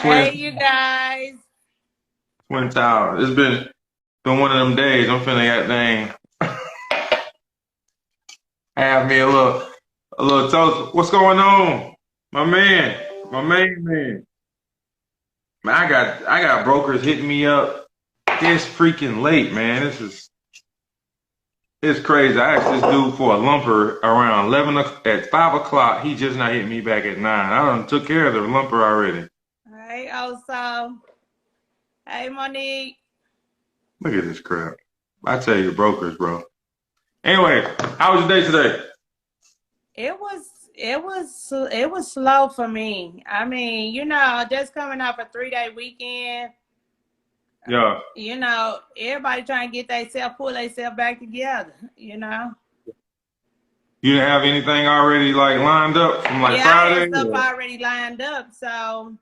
Hey, you guys. Twin Tower. It's been one of them days. I'm finna that thing. Have me a little toast. What's going on, my man? My main man. Man, I got brokers hitting me up this freaking late, man. It's crazy. I asked this dude for a lumper around at 5 o'clock. He just not hitting me back at 9. I done took care of the lumper already. Hey, also. Hey, Monique. Look at this crap. I tell you, brokers, bro. Anyway, how was your day today? It was slow for me. I mean, just coming off a 3-day weekend. Yeah. Everybody trying to pull themselves back together. You didn't have anything already like lined up from like Yeah, I Friday? had stuff already lined up. So,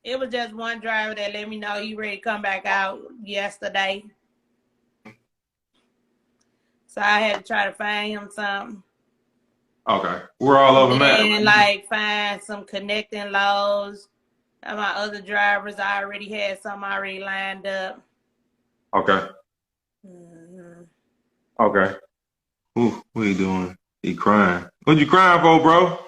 it was just one driver that let me know he ready to come back out yesterday. So I had to try to find him something. Okay. We're all over that. And like find some connecting loads. And my other drivers, I already had some already lined up. Okay. Okay. Ooh, what you doing? He crying. What you crying for, bro?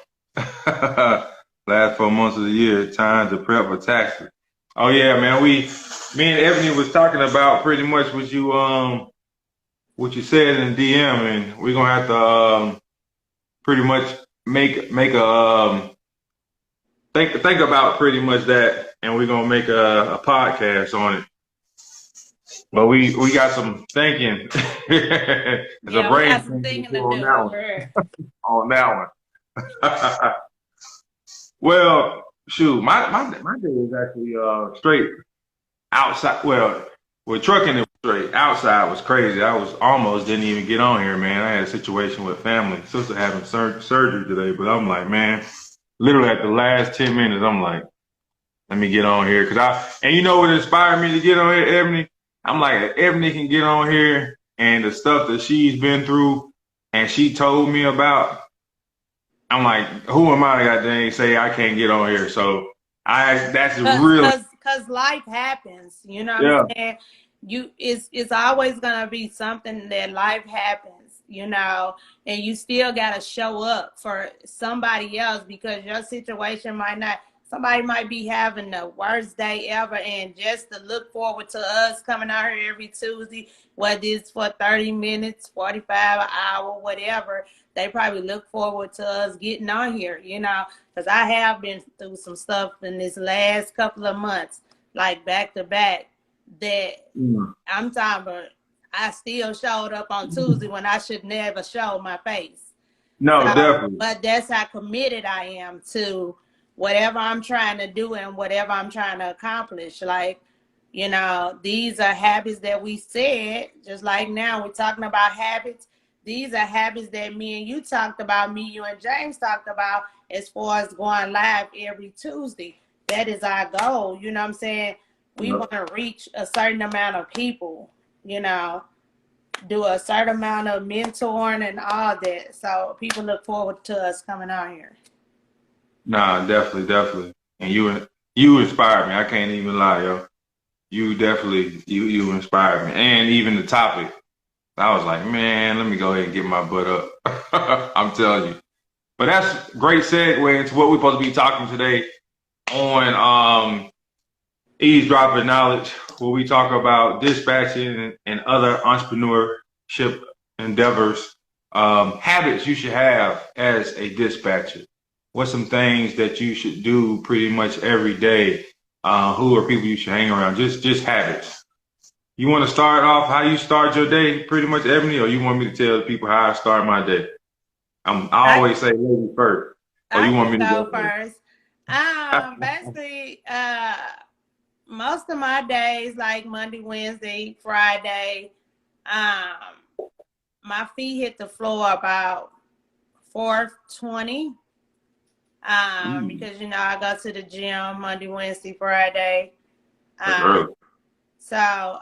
Last 4 months of the year, time to prep for taxes. Oh yeah, man. Me and Ebony was talking about pretty much what you said in the DM, and we're gonna have to pretty much make a think about pretty much that, and we're gonna make a podcast on it. But we got some thinking. It's Yeah, a we brain got some thinking to do on that one. Well, shoot, my day was actually straight outside. Well, with trucking it was straight. Outside was crazy. I was almost didn't even get on here, man. I had a situation with family. Sister having surgery today, but I'm like, man, literally at the last 10 minutes, I'm like, let me get on here. And you know what inspired me to get on here, Ebony? I'm like, if Ebony can get on here and the stuff that she's been through and she told me about, I'm like, who am I to goddamn say I can't get on here? So that's really, because life happens. You know what yeah. I'm saying? It's always gonna be something that life happens, and you still gotta show up for somebody else because your situation might not. Somebody might be having the worst day ever, and just to look forward to us coming out here every Tuesday, whether it's for 30 minutes, 45, an hour, whatever, they probably look forward to us getting on here, because I have been through some stuff in this last couple of months, like back to back, that I'm talking about. I still showed up on Tuesday when I should never show my face. No, definitely. But that's how committed I am to whatever I'm trying to do and whatever I'm trying to accomplish. Like, these are habits that we said, just like now we're talking about habits. These are habits that me and you talked about, you and James talked about, as far as going live every Tuesday. That is our goal. You know what I'm saying? We want to reach a certain amount of people, do a certain amount of mentoring and all that. So people look forward to us coming on here. Nah, definitely. And you inspired me. I can't even lie, yo. You definitely you inspired me. And even the topic, I was like, man, let me go ahead and get my butt up. I'm telling you. But that's a great segue into what we're supposed to be talking today on eavesdropping knowledge, where we talk about dispatching and other entrepreneurship endeavors, habits you should have as a dispatcher. What's some things that you should do pretty much every day? Who are people you should hang around? Just habits. You want to start off how you start your day, pretty much, Ebony, or you want me to tell the people how I start my day? I always say lady first. Or you want me to go first? Basically, most of my days, like Monday, Wednesday, Friday, my feet hit the floor about 4:20. Because I go to the gym Monday, Wednesday, Friday. So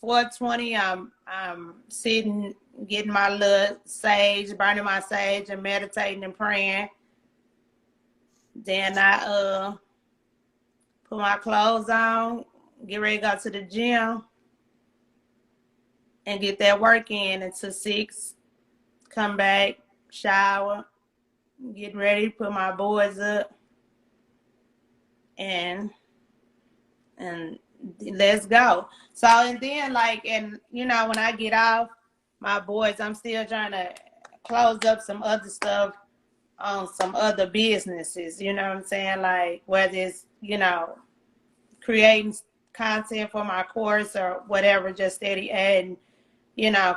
4:20, I'm sitting, getting my little sage, burning my sage, and meditating and praying. Then I put my clothes on, get ready to go to the gym, and get that work in until 6. Come back, shower, get ready, put my boys up, and let's go. So and then and when I get off, my boys, I'm still trying to close up some other stuff on some other businesses. You know what I'm saying? Like whether it's creating content for my course or whatever, just steady adding,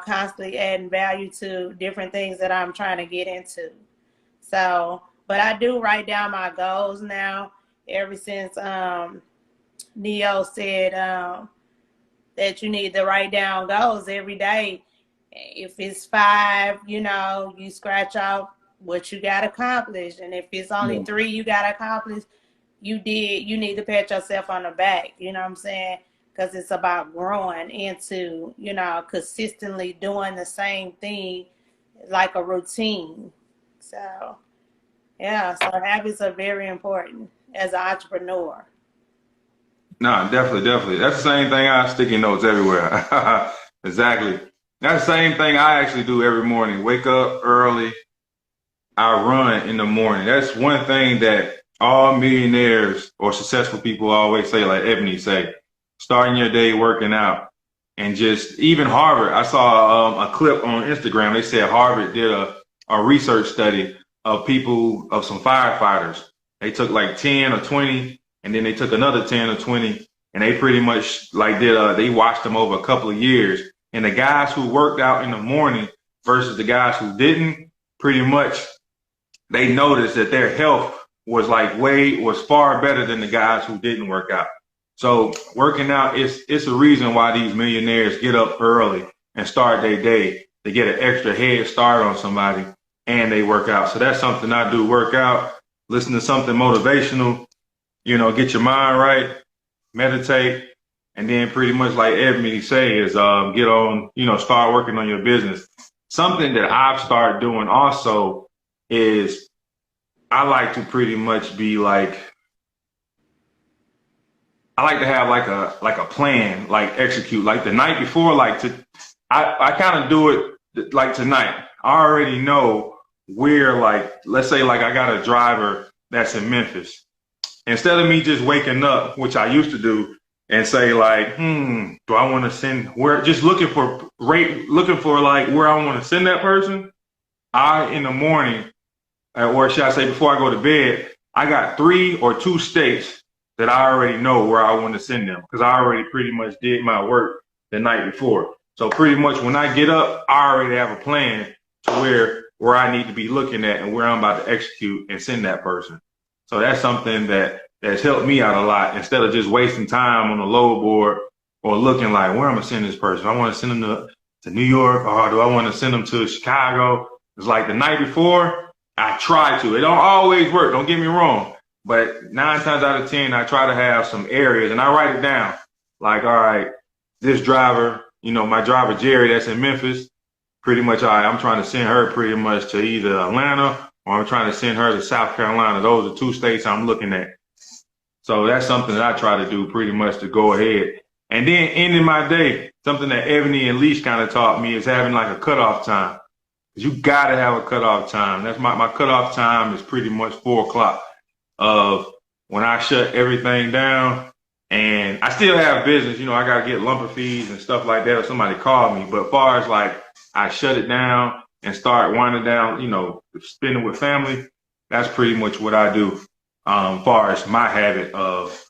constantly adding value to different things that I'm trying to get into. So, but I do write down my goals now. Ever since Neo said that you need to write down goals every day. If it's 5, you scratch off what you got accomplished. And if it's only 3 you got accomplished, you need to pat yourself on the back. You know what I'm saying? Because it's about growing into, consistently doing the same thing like a routine. So, yeah, so habits are very important as an entrepreneur. No, definitely. That's the same thing. I have sticky notes everywhere. Exactly. That's the same thing I actually do every morning. Wake up early. I run in the morning. That's one thing that all millionaires or successful people always say, like Ebony say, starting your day working out. And just even Harvard, I saw a clip on Instagram. They said Harvard did a research study of some firefighters. They took like 10 or 20, and then they took another 10 or 20, and they pretty much they watched them over a couple of years. And the guys who worked out in the morning versus the guys who didn't, pretty much they noticed that their health was far better than the guys who didn't work out. So working out it's a reason why these millionaires get up early and start their day to get an extra head start on somebody, and they work out. So that's something I do: work out, listen to something motivational, get your mind right, meditate, and then pretty much like Ebony say is get on, start working on your business. Something that I've started doing also is I like to pretty much be I like to have like a plan, like execute, like the night before, I kind of do it like tonight. I already know where, let's say I got a driver that's in Memphis. Instead of me just waking up, which I used to do, and say do I want to send just looking for where I want to send that person. In the morning, or should I say before I go to bed, I got 3 or 2 states that I already know where I want to send them, because I already pretty much did my work the night before. So pretty much when I get up, I already have a plan to where I need to be looking at and where I'm about to execute and send that person. So that's something that's helped me out a lot, instead of just wasting time on the load board or looking like, where I'm going to send this person. I want to send them to New York, or do I want to send them to Chicago? It's like the night before, I try to. It don't always work, don't get me wrong. But 9 times out of 10, I try to have some areas, and I write it down. Like, all right, this driver, my driver, Jerry, that's in Memphis, pretty much, all right, I'm trying to send her pretty much to either Atlanta, or I'm trying to send her to South Carolina. Those are 2 states I'm looking at. So that's something that I try to do pretty much to go ahead. And then ending my day, something that Ebony and Leash kind of taught me is having like a cutoff time. You got to have a cutoff time. That's my cutoff time is pretty much 4 o'clock of when I shut everything down. And I still have business, I got to get lumber fees and stuff like that if somebody called me. But as far as I shut it down and start winding down, spending with family, that's pretty much what I do. Far as my habit of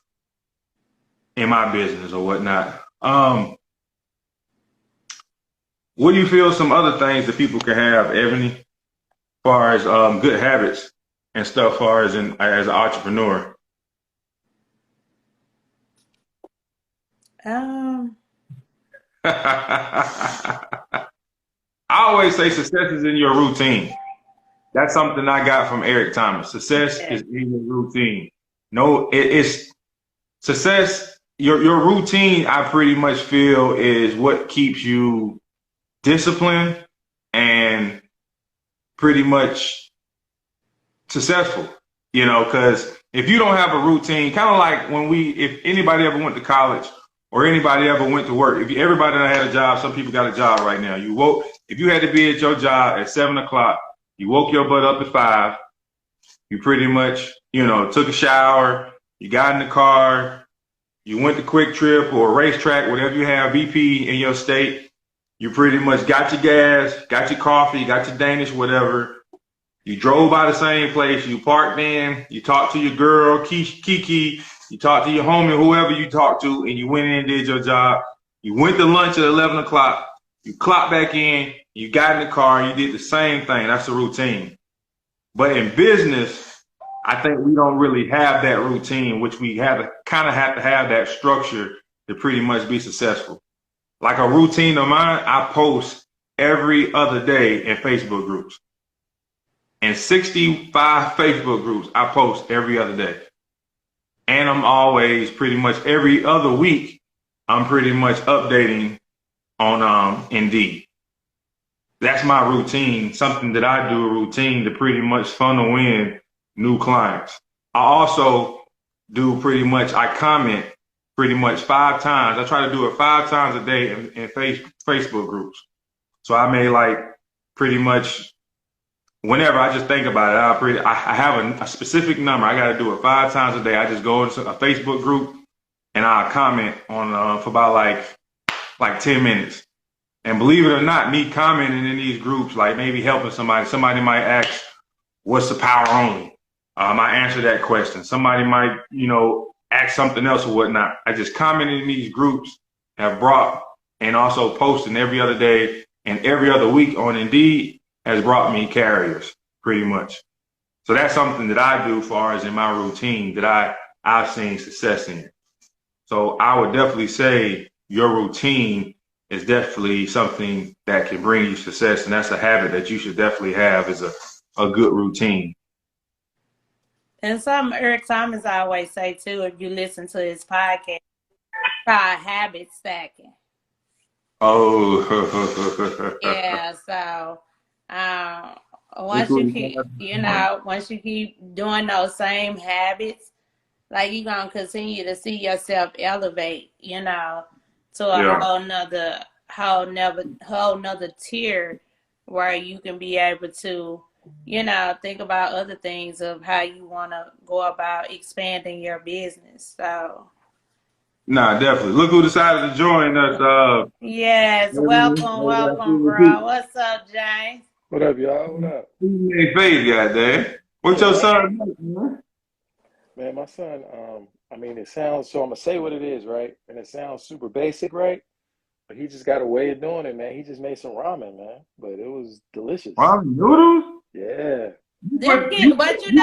in my business or whatnot. What do you feel some other things that people can have, Ebony, as far as good habits and stuff, far as as an entrepreneur? I always say success is in your routine. That's something I got from Eric Thomas. Success is in your routine. No, it's success. Your routine, I pretty much feel, is what keeps you disciplined and pretty much successful. You know, because if you don't have a routine, kind of like if anybody ever went to college or anybody ever went to work, everybody that had a job, some people got a job right now. If you had to be at your job at 7 o'clock, you woke your butt up at 5. You pretty much, took a shower, you got in the car, you went to Quick Trip or a racetrack, whatever you have, BP in your state. You pretty much got your gas, got your coffee, got your Danish, whatever. You drove by the same place, you parked in, you talked to your girl, Kiki, you talked to your homie, whoever you talked to, and you went in and did your job. You went to lunch at 11 o'clock, you clocked back in, you got in the car, you did the same thing. That's a routine. But in business, I think we don't really have that routine, which we have to have that structure to pretty much be successful. Like a routine of mine, I post every other day in Facebook groups. In 65 Facebook groups, I post every other day. And I'm always pretty much every other week, I'm pretty much updating on Indeed. That's my routine, something that I do, a routine to pretty much funnel in new clients. I also I comment pretty much 5 times. I try to do it 5 times a day in Facebook groups. So I may pretty much whenever I just think about it, I have a specific number. I got to do it 5 times a day. I just go into a Facebook group and I'll comment on for about like 10 minutes. And believe it or not, me commenting in these groups, like maybe helping somebody might ask, what's the power only? I answer that question. Somebody might, ask something else or whatnot. I just commented in these groups, have brought, and also posting every other day and every other week on Indeed has brought me carriers pretty much. So that's something that I do as far as in my routine that I've seen success in. So I would definitely say your routine is definitely something that can bring you success. And that's a habit that you should definitely have, is a good routine. And some Eric Thomas always say too, if you listen to his podcast, try habit stacking. Oh. Yeah, so once you keep doing those same habits, like you're gonna continue to see yourself elevate, to a whole nother tier where you can be able to, think about other things of how you want to go about expanding your business. So. Nah, definitely. Look who decided to join us. Yes, welcome, bro. What's up, James? What up, y'all? What up? Hey, Faith, goddamn. What's your son? Man, my son, it sounds, so I'm gonna say what it is, right? And it sounds super basic, right? But he just got a way of doing it, man. He just made some ramen, man. But it was delicious. Ramen noodles? Yeah. But you know what, James?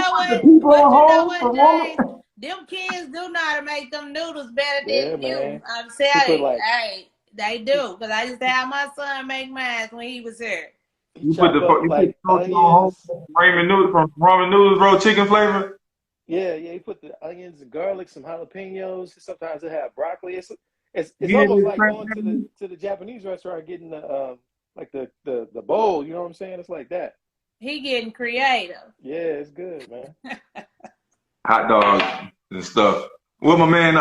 Them kids do know how to make them noodles better than you. Man. I'm saying, hey, they do. Because I just had my son make mine when he was here. You put onions, ramen noodles from ramen noodles, bro, chicken flavor? Yeah, he put the onions and garlic, some jalapenos. Sometimes they have broccoli. It's almost like going to the Japanese restaurant getting the bowl, you know what I'm saying? It's like that. He getting creative. Yeah, it's good, man. Hot dogs and stuff. Well, my man,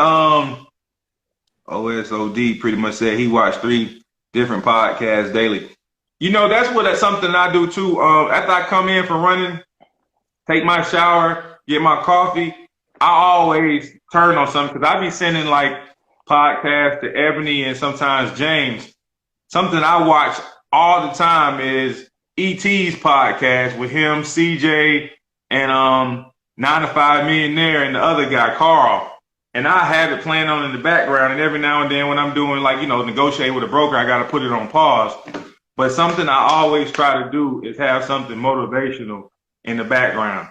OSOD pretty much said he watched 3 different podcasts daily. That's something I do too. After I come in from running, take my shower, get my coffee, I always turn on something because I be sending podcasts to Ebony and sometimes James. Something I watch all the time is ET's podcast with him, CJ, and 9 to 5 Millionaire and the other guy, Carl. And I have it playing on in the background, and every now and then when I'm doing negotiate with a broker, I got to put it on pause. But something I always try to do is have something motivational in the background.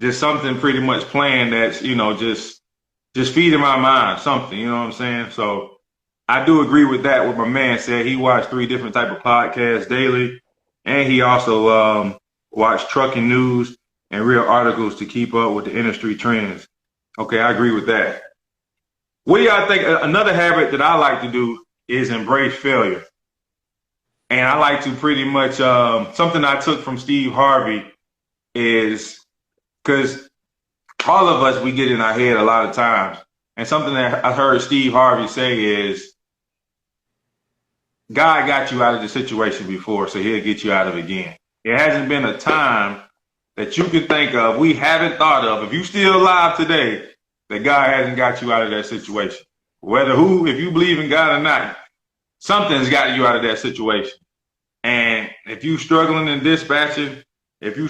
Just something pretty much playing that's, just feeding my mind something, you know what I'm saying? So I do agree with that. What my man said, he watched 3 different type of podcasts daily. And he also watched trucking news and real articles to keep up with the industry trends. Okay, I agree with that. What do y'all think? Another habit that I like to do is embrace failure. And I like to pretty much, something I took from Steve Harvey is, because all of us, we get in our head a lot of times. And something that I heard Steve Harvey say is, God got you out of the situation before, so he'll get you out of it again. It hasn't been a time that you can think of, we haven't thought of, if you still alive today, that God hasn't got you out of that situation. If you believe in God or not, something's got you out of that situation. And if you struggling in dispatching, if you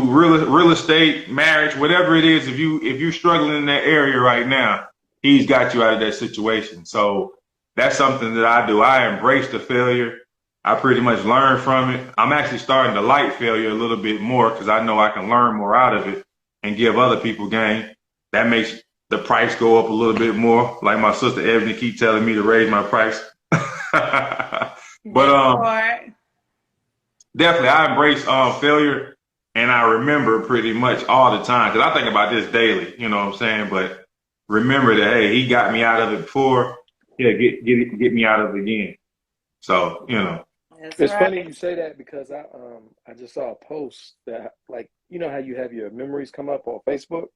real estate, marriage, whatever it is, if you struggling in that area right now, he's got you out of that situation. So that's something that I do. I embrace the failure. I pretty much learn from it. I'm actually starting to like failure a little bit more because I know I can learn more out of it and give other people game. That makes the price go up a little bit more. Like my sister Ebony keep telling me to raise my price. But definitely I embrace failure, and I remember pretty much all the time because I think about this daily, you know what I'm saying? But remember that, hey, he got me out of it before, he'll get me out of it again. So, you know. It's funny you say that because I just saw a post that, like, you know how you have your memories come up on Facebook,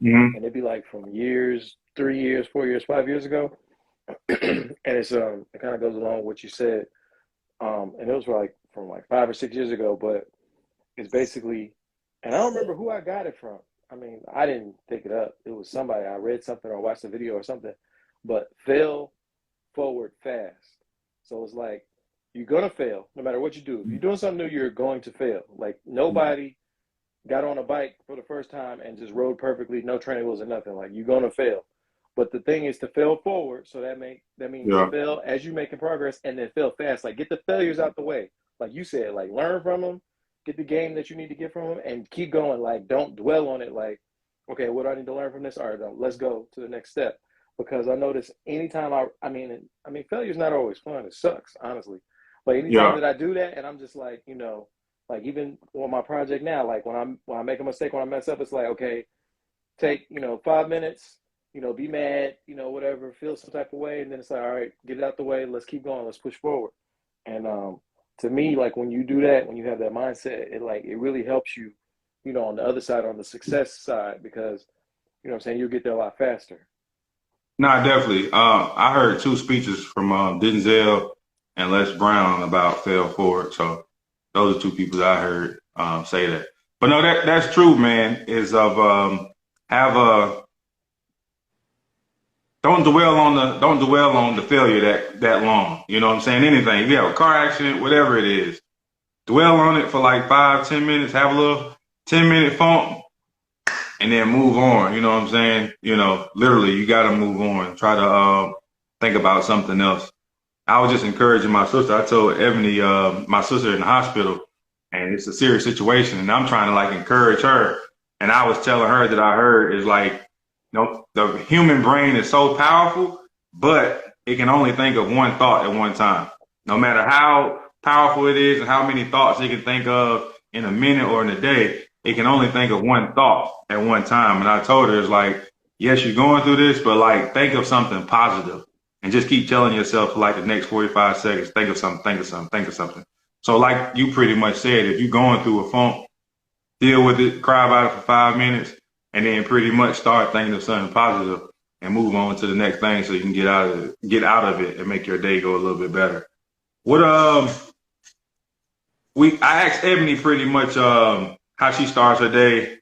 and it'd be like from 3 years, 4 years, 5 years ago, and it's it kind of goes along with what you said, and it was from 5 or 6 years ago, but it's basically, and I don't remember who I got it from. I mean, I didn't pick it up. It was somebody, I read something or watched a video or something, but fail forward fast. So it's like, you're going to fail no matter what you do. If you're doing something new, you're going to fail. Like, nobody got on a bike for the first time and just rode perfectly, no training wheels or nothing. Like, you're going to fail. But the thing is to fail forward. So that means fail as you're making progress, and then fail fast. Like, get the failures out the way. Like you said, like, learn from them, get the game that you need to get from them, and keep going. Like, don't dwell on it. Like, okay, what do I need to learn from this? All right, let's go to the next step. Because I notice anytime I mean, failure's not always fun. It sucks, honestly. But anytime that I do that, and I'm just like, you know, like even on my project now, like when I make a mistake, when I mess up, it's like, okay, take, 5 minutes, be mad, whatever, feel some type of way, and then it's like, all right, get it out the way, let's keep going, let's push forward. And to me, like when you do that, when you have that mindset, it really helps you, on the other side, on the success side, because you'll get there a lot faster. No, definitely. I heard 2 speeches from Denzel and Les Brown about fail forward. So those are 2 people that I heard say that. But no, that's true, man. Is of don't dwell on the failure that long. You know what I'm saying? Anything. If you have a car accident, whatever it is, dwell on it for like 5-10 minutes. Have a little 10-minute funk, and then move on. You know what I'm saying? Literally, you got to move on. Try to think about something else. I was just encouraging my sister. I told Ebony, my sister in the hospital, and it's a serious situation, and I'm trying to like encourage her. And I was telling her that I heard is like, the human brain is so powerful, but it can only think of one thought at one time. No matter how powerful it is and how many thoughts it can think of in a minute or in a day, it can only think of one thought at one time. And I told her, it's like, yes, you're going through this, but like, think of something positive. And just keep telling yourself for like the next 45 seconds, think of something, think of something, think of something. So like you pretty much said, if you're going through a funk, deal with it, cry about it for 5 minutes, and then pretty much start thinking of something positive and move on to the next thing so you can get out of it and make your day go a little bit better. I asked Ebony pretty much how she starts her day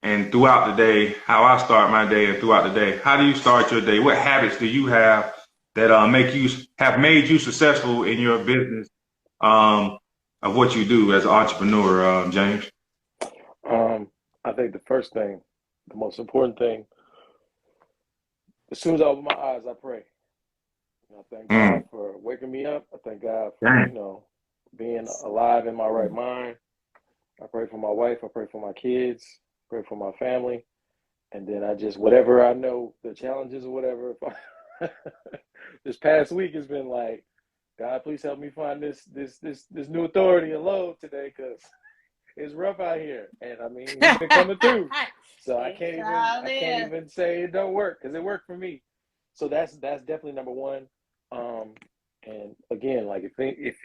and throughout the day, how I start my day and throughout the day. How do you start your day? What habits do you have that have made you successful in your business of what you do as an entrepreneur, James? I think the first thing, the most important thing, as soon as I open my eyes, I pray. I thank God for waking me up. I thank God for, being alive in my right mind. I pray for my wife. I pray for my kids. I pray for my family. And then I just, whatever I know, the challenges or whatever, this past week has been like, God, please help me find this new authority and load today, because it's rough out here. And I mean, he's been coming through. So I can't even say it don't work, because it worked for me. So that's definitely number one. And again, like if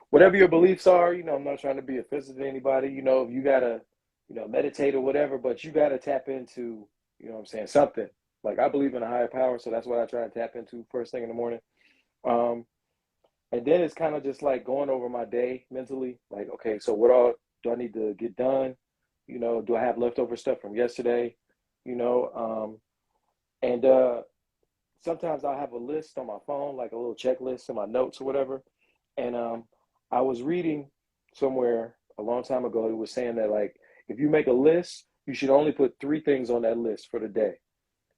whatever your beliefs are, I'm not trying to be offensive to anybody. If you gotta, meditate or whatever, but you got to tap into, what I'm saying, something. Like, I believe in a higher power, so that's what I try to tap into first thing in the morning. And then it's kind of just like going over my day mentally. Like, okay, so what all do I need to get done? Do I have leftover stuff from yesterday? And sometimes I'll have a list on my phone, like a little checklist in my notes or whatever. And I was reading somewhere a long time ago, it was saying that, like, if you make a list, you should only put 3 things on that list for the day.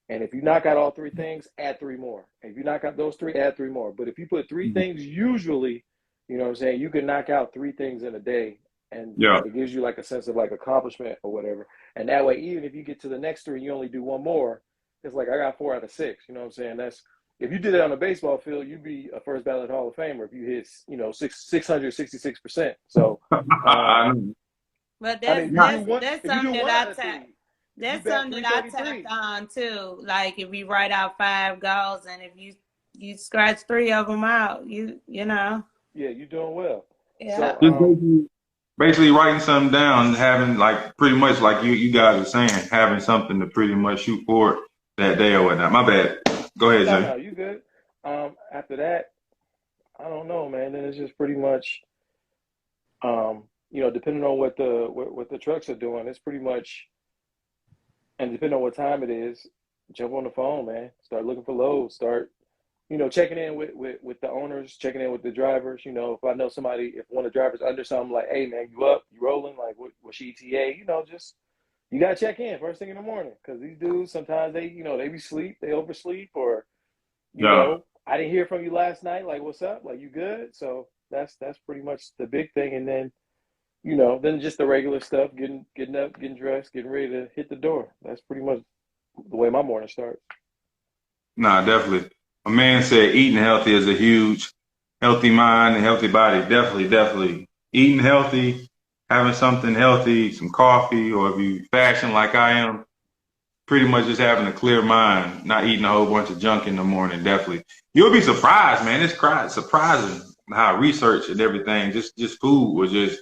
And if you knock out all 3 things, add 3 more. And if you knock out those 3, add 3 more. But if you put 3 things, usually, you can knock out 3 things in a day. And it gives you like a sense of like accomplishment or whatever. And that way, even if you get to the next 3 and you only do 1 more, it's like I got 4 out of 6. You know what I'm saying? That's, if you did it on a baseball field, you'd be a first ballot Hall of Famer if you hit 666%. So but that's something that I tapped on too. Like, if you write out 5 goals, and if you scratch 3 of them out, you know. Yeah, you're doing well. Yeah. So, basically writing something down, having, like, pretty much like you guys are saying, having something to pretty much shoot for that day or whatnot. My bad. Go ahead, Jay. No, you good. After that, I don't know, man. Then it's just pretty much, depending on what the trucks are doing, it's pretty much, and depending on what time it is, jump on the phone, man. Start looking for loads. Start, checking in with the owners, checking in with the drivers. If I know somebody, if one of the drivers under something, like, hey, man, you up? You rolling? Like, what's your ETA? Just, you got to check in first thing in the morning, because these dudes, sometimes they be sleep, they oversleep, or, I didn't hear from you last night. Like, what's up? Like, you good? So that's pretty much the big thing. And then, then just the regular stuff, getting up, getting dressed, getting ready to hit the door. That's pretty much the way my morning starts. Nah, definitely. A man said eating healthy is a huge, healthy mind and healthy body. Definitely. Eating healthy, having something healthy, some coffee, or if you fashion like I am, pretty much just having a clear mind, not eating a whole bunch of junk in the morning. Definitely. You'll be surprised, man. It's surprising how research and everything, just food will just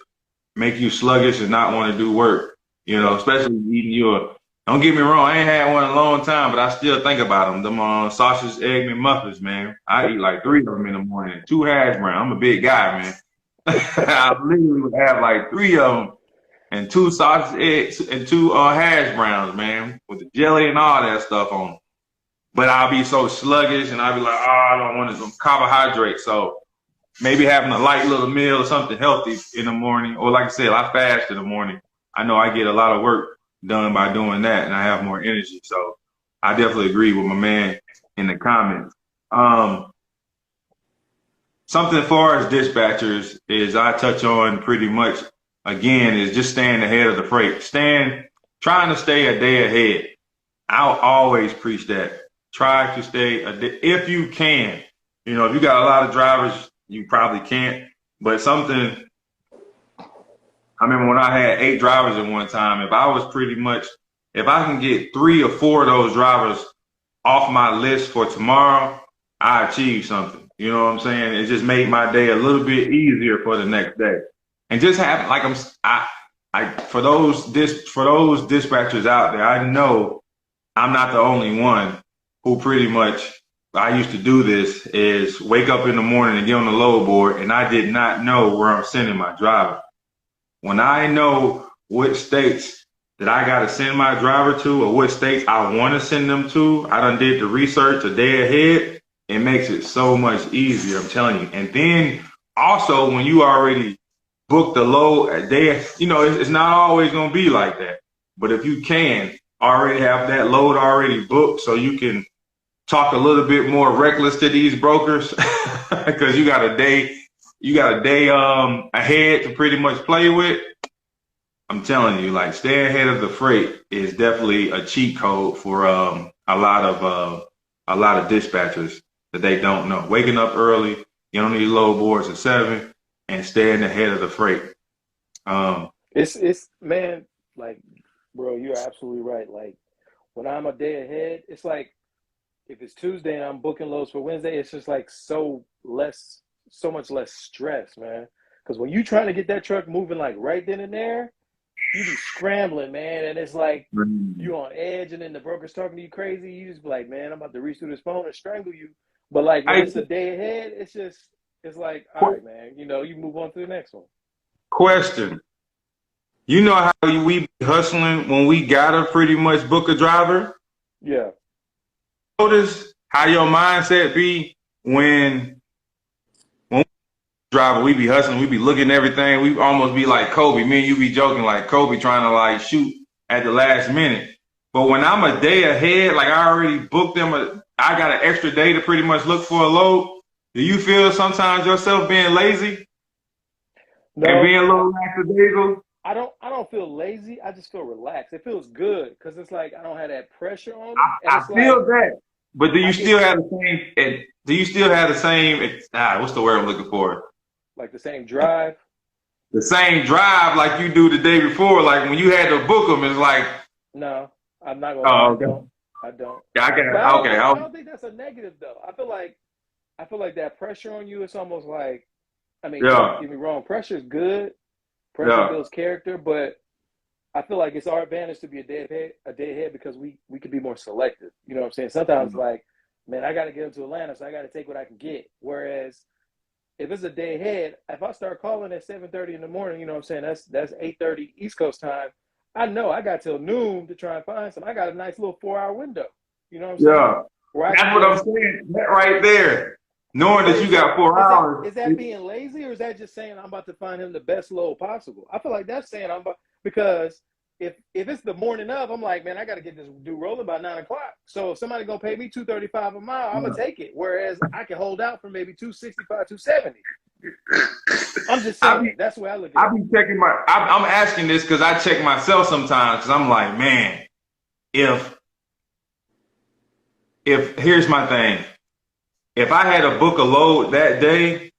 make you sluggish and not want to do work, especially eating your, don't get me wrong, I ain't had one in a long time, but I still think about them. Them sausage, egg, and muffins, man. I eat like 3 of them in the morning, 2 hash browns. I'm a big guy, man. I literally would have like 3 of them and 2 sausage, eggs, and 2 hash browns, man, with the jelly and all that stuff on them. But I'll be so sluggish, and I'll be like, I don't want some carbohydrates. So maybe having a light little meal or something healthy in the morning, or like I said, I fast in the morning. I know I get a lot of work done by doing that, and I have more energy. So I definitely agree with my man in the comments. Something as far as dispatchers is I touch on pretty much, again, is just staying ahead of the freight. Trying to stay a day ahead. I'll always preach that. Try to stay a day, if you can. If you got a lot of drivers, you probably can't. But something, I remember when I had 8 drivers at one time, if I can get 3 or 4 of those drivers off my list for tomorrow, I achieved something. You know what I'm saying? It just made my day a little bit easier for the next day. And just having, like, for those dispatchers out there, I know I'm not the only one who pretty much, I used to do this, is wake up in the morning and get on the load board, and I did not know where I'm sending my driver. When I know which states that I got to send my driver to, or which states I want to send them to, I done did the research a day ahead. It makes it so much easier, I'm telling you. And then also, when you already booked the load a day, it's not always going to be like that. But if you can already have that load already booked, so you can talk a little bit more reckless to these brokers, because you got a day ahead to pretty much play with. I'm telling you, like, staying ahead of the freight is definitely a cheat code for a lot of dispatchers that they don't know. Waking up early, get on these load boards at 7, and staying ahead of the freight. It's man, like, bro, you're absolutely right. Like, when I'm a day ahead, it's like, if it's Tuesday and I'm booking loads for Wednesday, it's just like so much less stress, man. Because when you trying to get that truck moving like right then and there, you be scrambling, man, and it's like you on edge, and then the broker's talking to you crazy. You just be like, man, I'm about to reach through this phone and strangle you. But like when it's a day ahead, it's like, all right, man, you know, you move on to the next one. Question. You know how we be hustling when we gotta pretty much book a driver? Yeah. Notice how your mindset be when we driver, we be hustling, we be looking at everything, we almost be like Kobe. Me and you be joking like Kobe trying to like shoot at the last minute. But when I'm a day ahead, like I already booked them, I got an extra day to pretty much look for a load. Do you feel sometimes yourself being lazy? No, and being a little lackadaisical? I don't feel lazy. I just feel relaxed. It feels good because it's like I don't have that pressure on me. And I it's feel like, that. But do you still have the same? Do you still have the same? What's the word I'm looking for? Like the same drive. The same drive like you do the day before. Like when you had to book them, it's like. No, I'm not gonna lie. Okay. I don't. Yeah, I don't think that's a negative though. I feel like that pressure on you. It's almost like, I mean, don't get me wrong. Pressure is good. Pressure builds character, but I feel like it's our advantage to be a day ahead because we can be more selective. You know what I'm saying? Sometimes like, man, I got to get up to Atlanta, so I got to take what I can get. Whereas if it's a day ahead, if I start calling at 7:30 in the morning, you know what I'm saying? That's 8:30 East Coast time. I know I got till noon to try and find some. I got a nice little 4-hour window. You know what I'm saying? Yeah. That's what I'm saying. That right there. Knowing that you got 4 hours. Is that being lazy, or is that just saying I'm about to find him the best load possible? I feel like that's saying because if it's the morning of, I'm like, man, I got to get this dude rolling by 9 o'clock. So if somebody gonna pay me $235 a mile, I'm gonna take it. Whereas I can hold out for maybe $265, $270. I'm just saying that's the way I look at it. I'm asking this because I check myself sometimes because I'm like, man, if here's my thing. If I had to book a load that day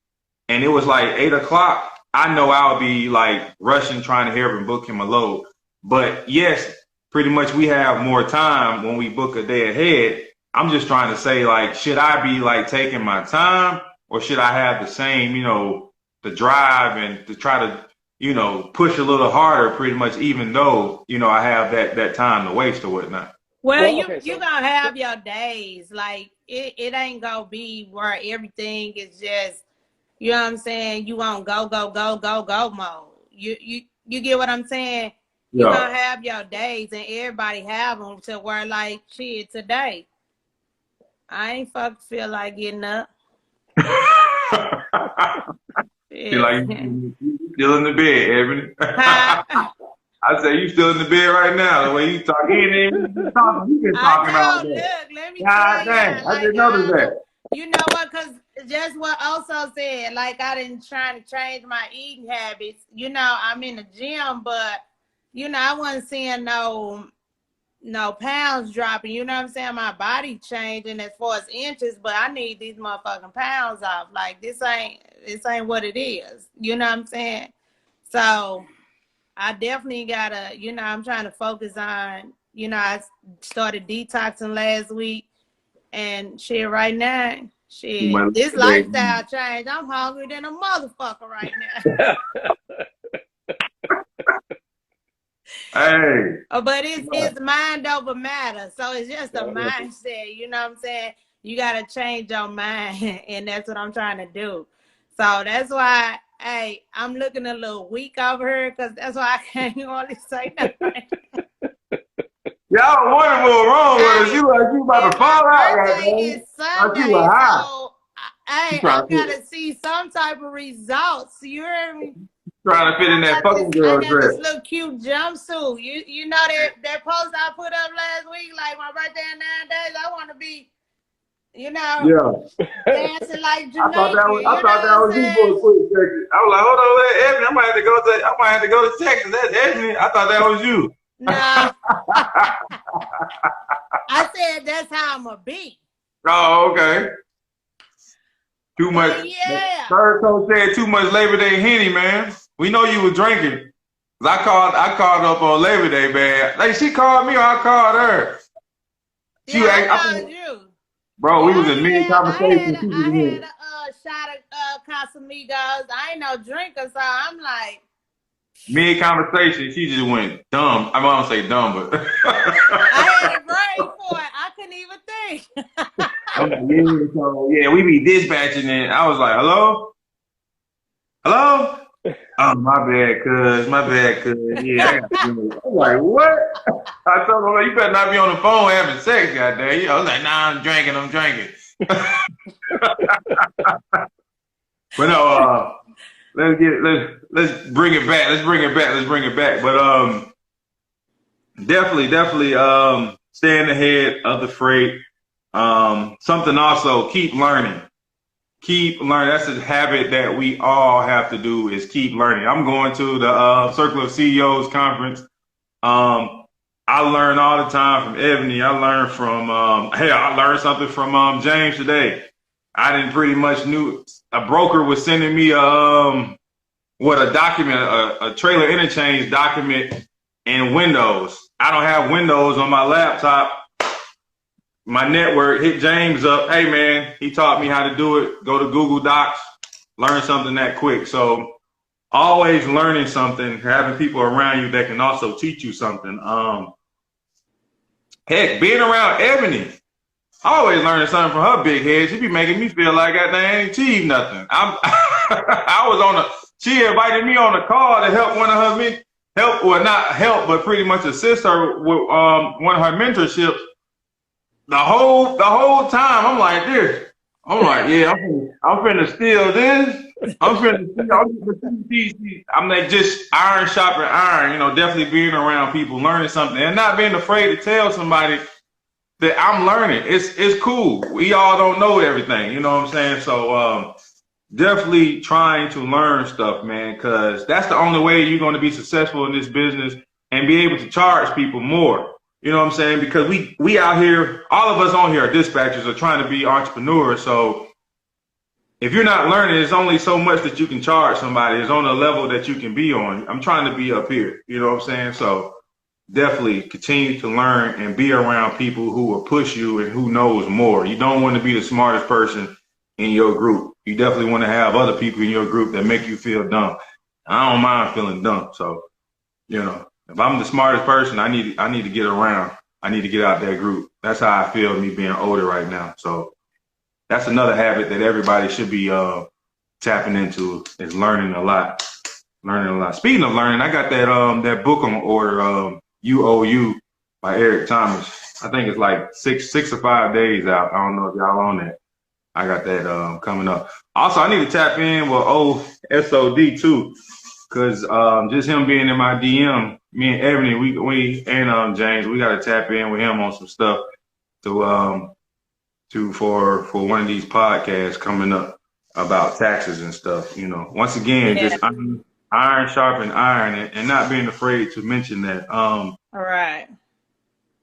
and it was like 8 o'clock, I know I'll be like rushing trying to hurry and book him a load. But yes, pretty much we have more time when we book a day ahead. I'm just trying to say, like, should I be like taking my time or should I have the same, you know, the drive and to try to, you know, push a little harder pretty much even though, you know, I have that time to waste or whatnot. Well, you're gonna have your days. Like it ain't gonna be where everything is just, you know what I'm saying, you on go mode. You get what I'm saying? You're gonna have your days and everybody have them to where like shit today. I ain't feel like getting up. Feel like you still in the bed, Ebony. I say you still in the bed right now. The way you talk, you been talking all day. Look, let me tell you. Dang, I didn't notice that. You know what? Because just what also said, like I didn't try to change my eating habits. You know, I'm in the gym, but you know, I wasn't seeing no pounds dropping. You know what I'm saying? My body changing as far as inches, but I need these motherfucking pounds off. Like this ain't what it is. You know what I'm saying? So I definitely gotta, you know, I'm trying to focus on, you know, I started detoxing last week and shit right now, this lifestyle change, I'm hungry than a motherfucker right now. Hey. But it's mind over matter. So it's just a mindset, you know what I'm saying? You gotta change your mind and that's what I'm trying to do. So that's why, hey, I'm looking a little weak over here because that's why I can't hardly say nothing. Y'all wondering what wrong with us. You about to fall out right now. It's Sunday, so hey, I gotta see some type of results. You hear me? Trying to fit in that fucking girl dress. I got this little cute jumpsuit. You know that post I put up last week, like my birthday in 9 days. I want to be, you know, dancing like Jamaican. I thought that was you for a quick second. I was like, hold on, that Ebony. I might have to go to Texas. That's Ebony. I thought that was you. No. I said that's how I'm gonna be. Oh, okay. Too much. Yeah. Third coach said too much Labor Day Henny, man. We know you was drinking. I called up on Labor Day, man. Like she called me or I called her. I called you. Bro, we was in mid conversation. I had a shot of Casamigos. I ain't no drinker, so I'm like, Mid conversation, she just went dumb. I won't say dumb, but I had a brain for it. I couldn't even think. I'm like, yeah, so yeah, we be dispatching and I was like, hello? Hello? Oh, my bad, cuz. Yeah, I got you. I'm like, what? I told him, you better not be on the phone having sex, goddamn. You know, I was like, nah, I'm drinking. But no, let's bring it back. But definitely staying ahead of the freight. Something also, keep learning. That's a habit that we all have to do, is keep learning. I'm going to the Circle of CEOs conference. I learn all the time from Ebony. I learned from I learned something from James today. I didn't pretty much knew a broker was sending me a document, a trailer interchange document in Windows. I don't have Windows on my laptop. My network hit James up. Hey man, he taught me how to do it. Go to Google Docs, learn something that quick. So always learning something, having people around you that can also teach you something. Heck, being around Ebony, always learning something from her big head. She be making me feel like I ain't achieved nothing. She invited me on a call to help one of her not help, but pretty much assist her with one of her mentorships. The whole time I'm like this. I'm like, yeah, I'm finna steal this. I'm like, just iron sharpening iron, definitely being around people, learning something, and not being afraid to tell somebody that I'm learning. It's cool. We all don't know everything, you know what I'm saying? So definitely trying to learn stuff, man, because that's the only way you're going to be successful in this business and be able to charge people more. You know what I'm saying? Because we out here, all of us on here are dispatchers, are trying to be entrepreneurs. So if you're not learning, there's only so much that you can charge somebody. It's on a level that you can be on. I'm trying to be up here. You know what I'm saying? So definitely continue to learn and be around people who will push you and who knows more. You don't want to be the smartest person in your group. You definitely want to have other people in your group that make you feel dumb. I don't mind feeling dumb. So, if I'm the smartest person, I need to get around. I need to get out that group. That's how I feel, me being older right now. So that's another habit that everybody should be tapping into, is learning a lot. Speaking of learning, I got that book on order, UOU by Eric Thomas. I think it's like six or 5 days out. I don't know if y'all on that. I got that coming up. Also, I need to tap in with SOD too, because just him being in my DM, me and Ebony, we and James, we got to tap in with him on some stuff for one of these podcasts coming up about taxes and stuff. Once again, just iron sharpen iron, and not being afraid to mention that. All right.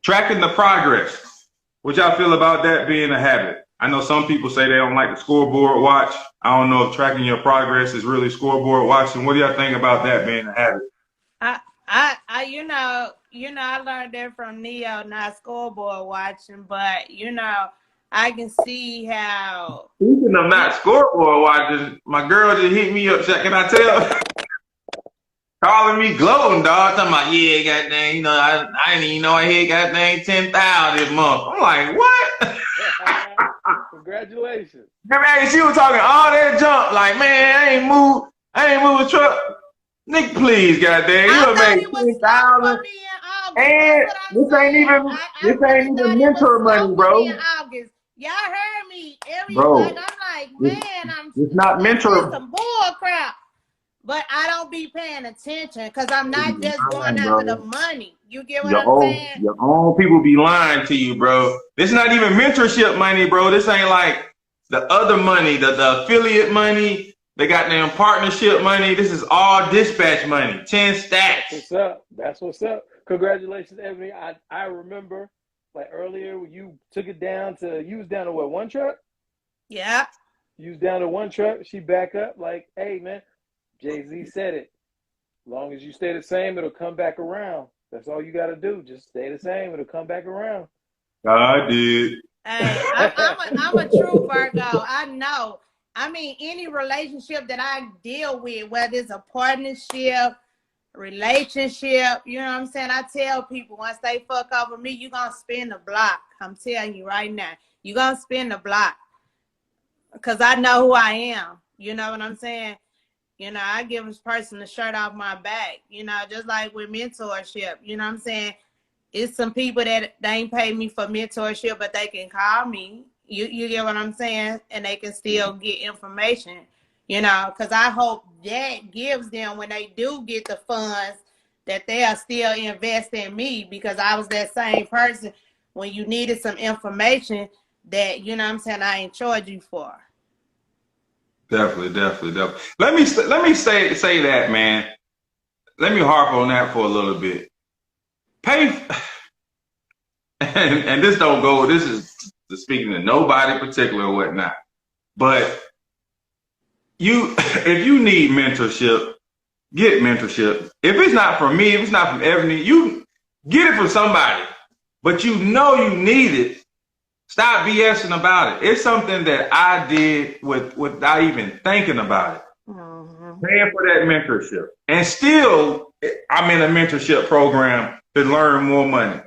Tracking the progress. What y'all feel about that being a habit? I know some people say they don't like the scoreboard watch. I don't know if tracking your progress is really scoreboard watching. What do y'all think about that being a habit? I learned that from Neo, not scoreboard watching, but I can see how. Speaking of not scoreboard watching, my girl just hit me up. Can I tell? Calling me gloating, dog. Talking about, yeah, goddamn, I didn't even know I had goddamn 10,000 this month. I'm like, what? Congratulations. Hey, she was talking all that junk. Like, man, I ain't moved the truck. Nick, please, goddamn, you have made 10,000. And this ain't even mentor money, bro. Y'all heard me. Bro, I'm like, man, it's not mentor. Some bull crap. But I don't be paying attention because I'm not just going after the money. You get what I'm saying? Your own people be lying to you, bro. This not even mentorship money, bro. This ain't like the other money, the affiliate money, the goddamn partnership money. This is all dispatch money. 10 stacks. That's what's up. Congratulations, Ebony. I remember like earlier when you took it down to, you was down to what, one truck? Yeah. You was down to one truck. She back up like, hey, man. Jay-Z said it. As long as you stay the same, it'll come back around. That's all you got to do. Just stay the same. It'll come back around. I did. Hey, I'm a true Virgo. I know. I mean, any relationship that I deal with, whether it's a partnership, relationship. You know what I'm saying? I tell people once they fuck over me, you gonna spin the block. I'm telling you right now, you gonna spin the block. Cause I know who I am. You know what I'm saying? You know, I give this person the shirt off my back. You know, just like with mentorship. You know what I'm saying? It's some people that they ain't pay me for mentorship, but they can call me. You get what I'm saying? And they can still get information. You know, because I hope that gives them, when they do get the funds, that they'll still invest in me, because I was that same person when you needed some information that, you know what I'm saying, I enjoyed you for. Definitely. Let me say that, man. Let me harp on that for a little bit. Pay, and this don't go, this is speaking to nobody in particular or whatnot, but if you need mentorship, get mentorship. If it's not from me, if it's not from Ebony, you get it from somebody, but you know you need it. Stop BSing about it. It's something that I did without even thinking about it. Paying for that mentorship. And still, I'm in a mentorship program to learn more money.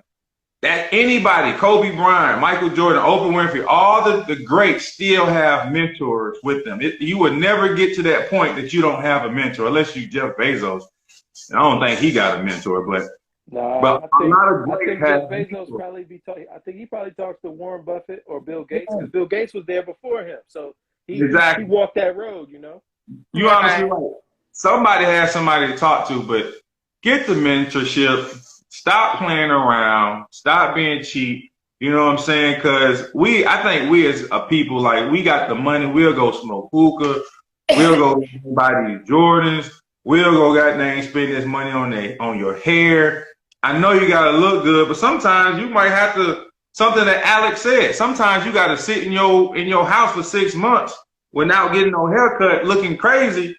That anybody, Kobe Bryant, Michael Jordan, Oprah Winfrey, all the greats still have mentors with them. You would never get to that point that you don't have a mentor, unless you Jeff Bezos. I don't think he got a mentor, but I think Jeff Bezos probably I think he probably talks to Warren Buffett or Bill Gates, because Bill Gates was there before him, so he walked that road, you know. You honestly right. Somebody has somebody to talk to, but get the mentorship. Stop playing around. Stop being cheap. You know what I'm saying? Because I think we as a people, like, we got the money. We'll go smoke hookah. We'll go buy these Jordans. We'll go spend this money on your hair. I know you gotta look good, but sometimes you might have to. Something that Alex said. Sometimes you gotta sit in your house for 6 months without getting no haircut, looking crazy,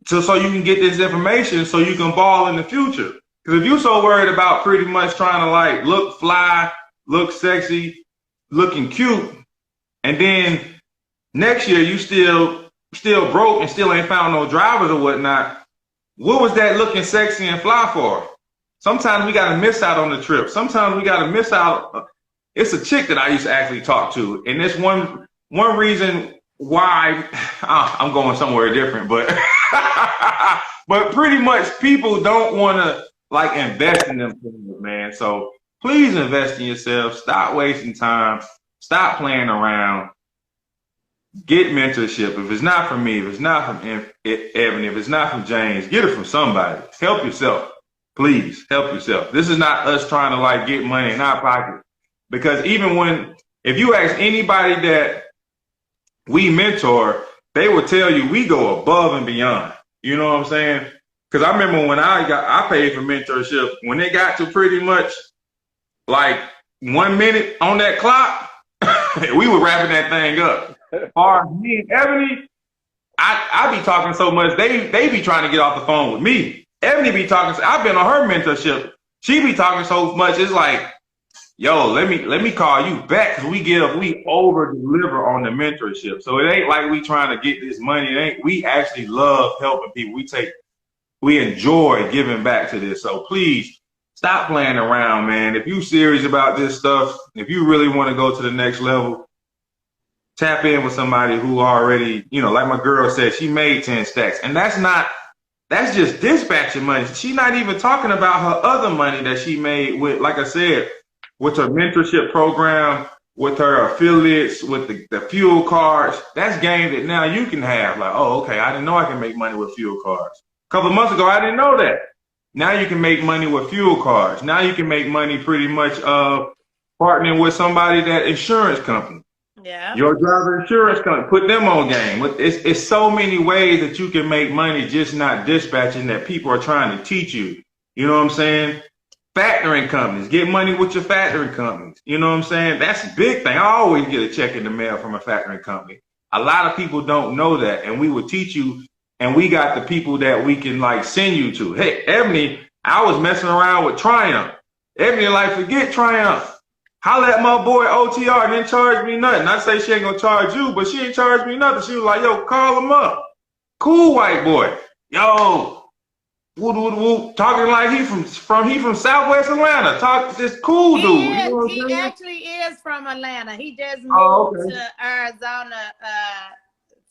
so you can get this information, so you can ball in the future. Because if you're so worried about pretty much trying to like look fly, look sexy, looking cute, and then next year you still broke and still ain't found no drivers or whatnot, what was that looking sexy and fly for? Sometimes we gotta miss out on the trip. Sometimes we gotta miss out. It's a chick that I used to actually talk to, and it's one reason why I'm going somewhere different, but but pretty much people don't want to like invest in themselves, man. So please invest in yourself. Stop wasting time. Stop playing around. Get mentorship. If it's not from me, if it's not from Ebony, if it's not from James, get it from somebody. Help yourself. Please help yourself. This is not us trying to like get money in our pocket. Because if you ask anybody that we mentor, they will tell you we go above and beyond. You know what I'm saying? Because I remember when I paid for mentorship, when it got to pretty much like 1 minute on that clock, we were wrapping that thing up. Or me and Ebony, I be talking so much, they be trying to get off the phone with me. Ebony be talking, I've been on her mentorship. She be talking so much, it's like, yo, let me call you back, because we over deliver on the mentorship. So it ain't like we trying to get this money. We actually love helping people. We enjoy giving back to this. So please stop playing around, man. If you serious about this stuff, if you really want to go to the next level, tap in with somebody who already, like my girl said, she made 10 stacks. And that's just dispatching money. She's not even talking about her other money that she made with, like I said, with her mentorship program, with her affiliates, with the fuel cards. That's game that now you can have. Like, oh, okay, I didn't know I can make money with fuel cards. A couple of months ago, I didn't know that. Now you can make money with fuel cards. Now you can make money pretty much partnering with somebody, that insurance company. Yeah. Your driver insurance company, put them on game. It's so many ways that you can make money, just not dispatching, that people are trying to teach you. You know what I'm saying? Factoring companies, get money with your factoring companies. You know what I'm saying? That's a big thing. I always get a check in the mail from a factoring company. A lot of people don't know that, and we will teach you. And we got the people that we can like send you to. Hey, Ebony, I was messing around with Triumph. Ebony, like, forget Triumph. Holla at my boy OTR, didn't charge me nothing. Not say she ain't gonna charge you, but she ain't charged me nothing. She was like, yo, call him up. Cool white boy. Yo, whoop, whoop, whoop, talking like he from Southwest Atlanta. Talk this cool dude. You know what He I'm saying? actually is from Atlanta. He just Oh, moved okay. to Arizona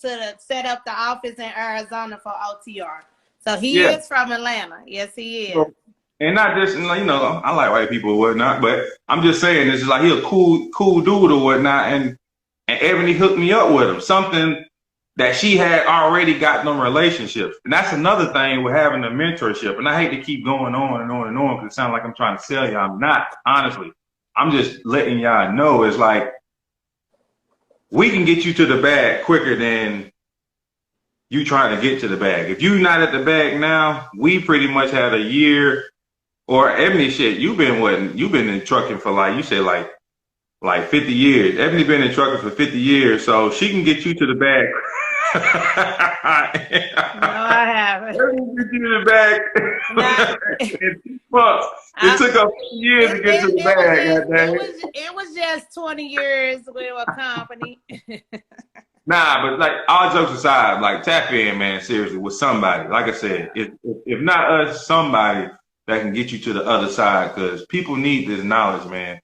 to set up the office in Arizona for OTR. So he Yeah. is from Atlanta. Yes, he is. So, and not just, I like white people or whatnot, but I'm just saying this is like he a cool dude or whatnot, and Ebony hooked me up with him. Something that she had already got them relationships. And that's another thing with having a mentorship. And I hate to keep going on and on and on because it sounds like I'm trying to sell you. I'm not, honestly. I'm just letting y'all know it's like we can get you to the bag quicker than you trying to get to the bag. If you're not at the bag now, we pretty much had a year or Ebony shit. You've been in trucking for like, you say like 50 years. Ebony been in trucking for 50 years, so she can get you to the bag. No, I haven't. Ebony get you to the bag. No. It took us years to get to the bag. It was just 20 years with a company. Nah, but like all jokes aside, like tap in, man, seriously, with somebody. Like I said, if not us, somebody that can get you to the other side, because people need this knowledge, man.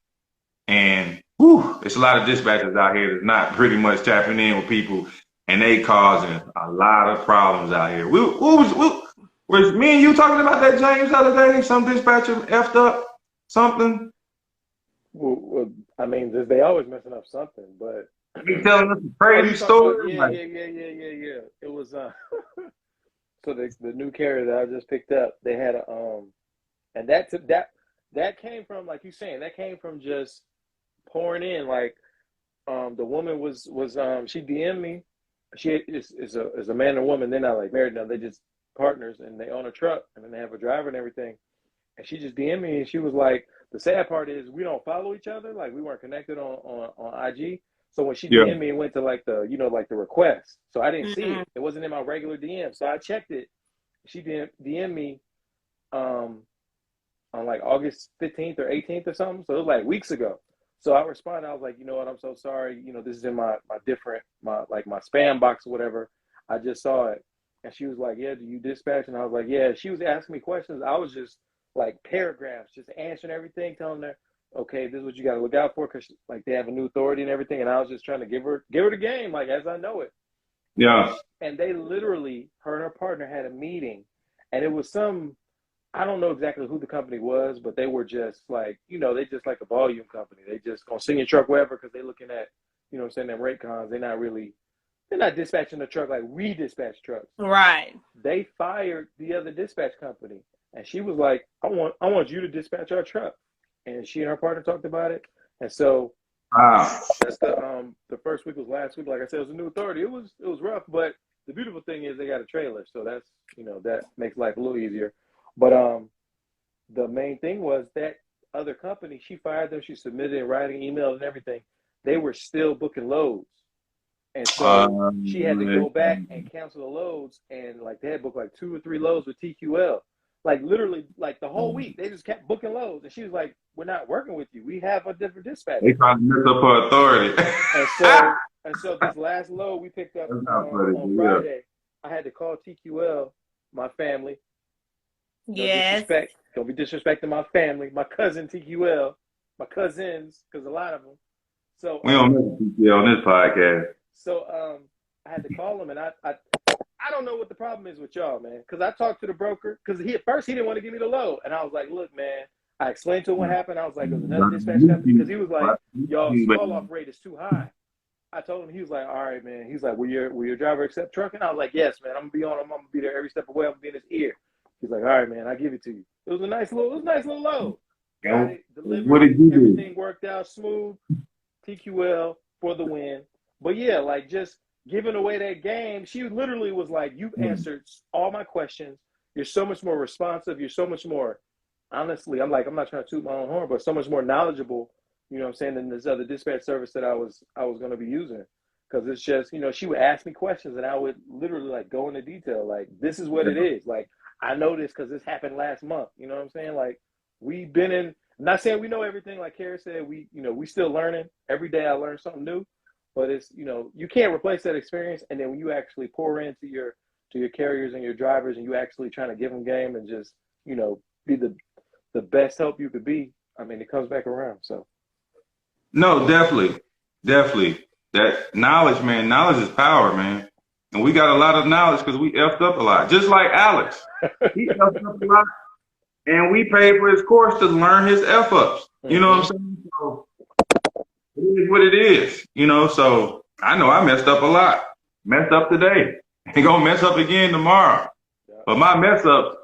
And whew, it's a lot of dispatchers out here that's not pretty much tapping in with people, and they causing a lot of problems out here. Was me and you talking about that, James, the other day? Some dispatcher effed up something? Well, I mean, they always messing up something, but You telling us a crazy story? Yeah. It was so the new carrier that I just picked up, they had a and that came from, like you saying, that came from just pouring in. Like the woman was she DM'd me. She is a man and woman. They're not like married now. They just partners, and they own a truck, and then they have a driver and everything. And she just DM'd me, and she was like, the sad part is we don't follow each other. Like we weren't connected on IG. So when she DM'd me, it went to like the like the request. So I didn't see it. It wasn't in my regular DM. So I checked it. She DM'd me on like August 15th or 18th or something. So it was like weeks ago. So I responded. I was like, you know what? I'm so sorry. This is in my spam box or whatever. I just saw it. And she was like, yeah, do you dispatch? And I was like, yeah. She was asking me questions. I was just like paragraphs, just answering everything, telling her, okay, this is what you got to look out for, because like they have a new authority and everything. And I was just trying to give her the game, like as I know it. Yeah. And they literally, her and her partner had a meeting, and it was I don't know exactly who the company was, but they were just like, they just like a volume company. They just gonna send your truck wherever because they're looking at, them rate cons. They're not dispatching the truck like we dispatch trucks. Right. They fired the other dispatch company, and she was like, I want you to dispatch our truck. And she and her partner talked about it. And so that's the first week was last week. Like I said, it was a new authority. It was rough, but the beautiful thing is they got a trailer, so that's that makes life a little easier. But the main thing was that other company, she fired them. She submitted in writing, email, and everything. They were still booking loads. And so she had to go back and cancel the loads, and like they had booked like 2 or 3 loads with TQL. Like literally, like the whole week, they just kept booking loads, and she was like, "We're not working with you. We have a different dispatcher." They trying to mess up her authority. and so this last load we picked up on Friday, I had to call TQL, my family. Yes. Don't be disrespecting my family, my cousin TQL, my cousins, because a lot of them. So we don't mention TQL on this podcast. So I had to call him, and I don't know what the problem is with y'all, man. Because I talked to the broker, because at first he didn't want to give me the load, and I was like, look, man. I explained to him what happened. I was like, there's another dispatch company, because he was like, y'all call off rate is too high. I told him, he was like, all right, man. He's like, will your driver accept trucking? I was like, yes, man. I'm gonna be on him. I'm gonna be there every step of the way. I'm gonna be in his ear. He's like, all right, man. I'll give it to you. It was a nice little load. Got it delivered. What did you do? Everything worked out smooth. TQL for the win. But yeah, like just giving away that game, she literally was like, you've answered all my questions. You're so much more responsive. You're so much more, honestly, I'm not trying to toot my own horn, but so much more knowledgeable, you know what I'm saying, than this other dispatch service that I was going to be using. Because it's just, she would ask me questions, and I would literally like go into detail. Like, this is what it is. Like, I know this because this happened last month. You know what I'm saying? Like, we've been in, I'm not saying we know everything. Like Kara said, we still learning. Every day I learn something new. But it's, you can't replace that experience. And then when you actually pour into your to your carriers and your drivers, and you actually trying to give them game and just, you know, be the best help you could be, I mean, it comes back around. So. No, definitely. Definitely. That knowledge, man, knowledge is power, man. And we got a lot of knowledge because we effed up a lot. Just like Alex. He effed up a lot. And we paid for his course to learn his F ups. You know what I'm saying? So it is what it is. You know, so I know I messed up a lot. Messed up today. Ain't gonna mess up again tomorrow. But my mess up